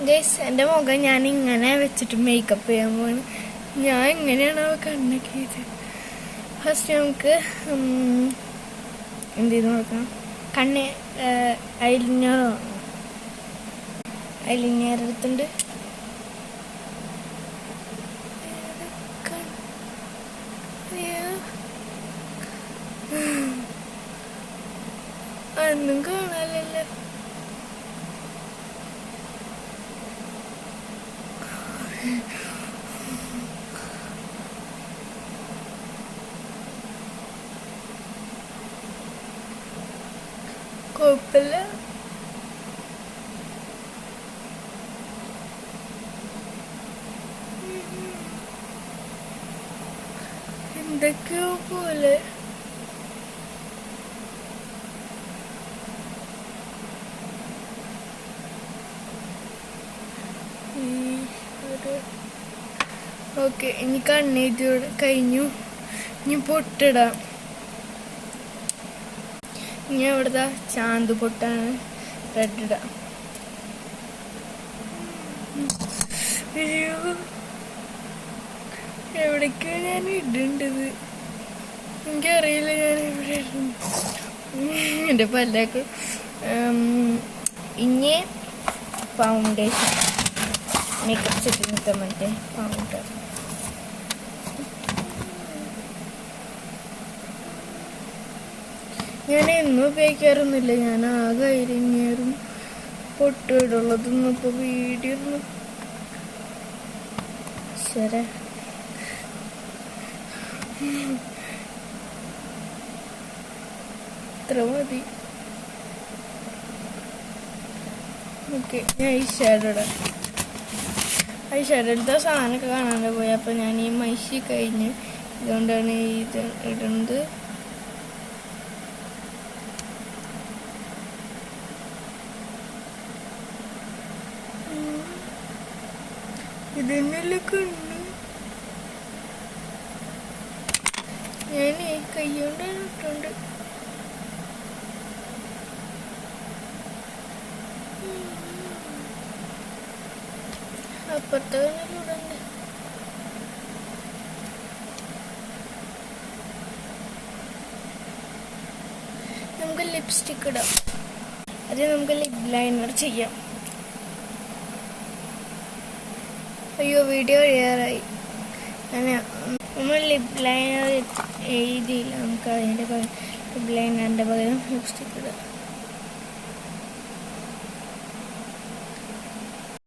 Guys, എൻ്റെ മുഖം ഞാൻ ഇങ്ങനെ വെച്ചിട്ട് മേക്കപ്പ് ചെയ്യാൻ പോവാണ്. ഞാൻ എങ്ങനെയാണ് കണ്ണൊക്കെ ചെയ്ത്. ഫസ്റ്റ് നമുക്ക് എന്ത് ചെയ്ത് നോക്കാം. കണ്ണ് ഐലിനർ എടുത്തുണ്ട്. ഒന്നും കാണാനല്ലോ. കുഴപ്പമില്ല. എന്തൊക്കെയോ പോലെ. ഓക്കെ, ഇനി കണ്ണേറ്റോടെ കഴിഞ്ഞു. ഇനി പൊട്ടിടാം. ഇനി അവിടുത്തെ ചാന്ത് പൊട്ടാണ്. റെഡ് ഇടാം. എവിടേക്കോ ഞാൻ ഇടേണ്ടത് എനിക്കറിയില്ല. ഞാൻ എവിടെ എൻ്റെ പല്ലൊക്കെ. ഇനി ഫൗണ്ടേഷൻ, മേക്കപ്പ് സെറ്റിനൊക്കെ മറ്റേ പൗഡർ. ഞാൻ എന്നും ഉപയോഗിക്കാറൊന്നുമില്ല. ഞാൻ ആകെ ഐലൈനറും പൊട്ടിടുള്ളതൊന്നും ഇപ്പോൾ വീഡിയോ ശരി. ഇത്ര മതി. ഓക്കെ, ഞാൻ ഈ ഷാഡോ ഇടാം. ഈ ഷാഡോ എടുത്ത സാധനമൊക്കെ കാണാണ്ട് പോയി. അപ്പോൾ ഞാൻ ഈ മൈഷി കഴിഞ്ഞ് ഇതുകൊണ്ടാണ് ഇത് ഇടുന്നത്. ഇതന്നെയല്ലേ കണ്ണ്. ഞാൻ കൈ കൊണ്ടാണ് ഇട്ടുണ്ട്. അപ്പുറത്തെ കണ്ണിലൂടെ നമുക്ക് ലിപ്സ്റ്റിക് ഇടാം. അത് നമുക്ക് ലിപ് ലൈനർ ചെയ്യാം. അയ്യോ, വീഡിയോ കഴിയാറായി. നമ്മൾ ലിപ് ലൈനർ എഴുതിയില്ല. നമുക്ക് അതിൻ്റെ ലിപ് ലൈനറിൻ്റെ പകരം ലിപ്സ്റ്റിക് ഇടാം.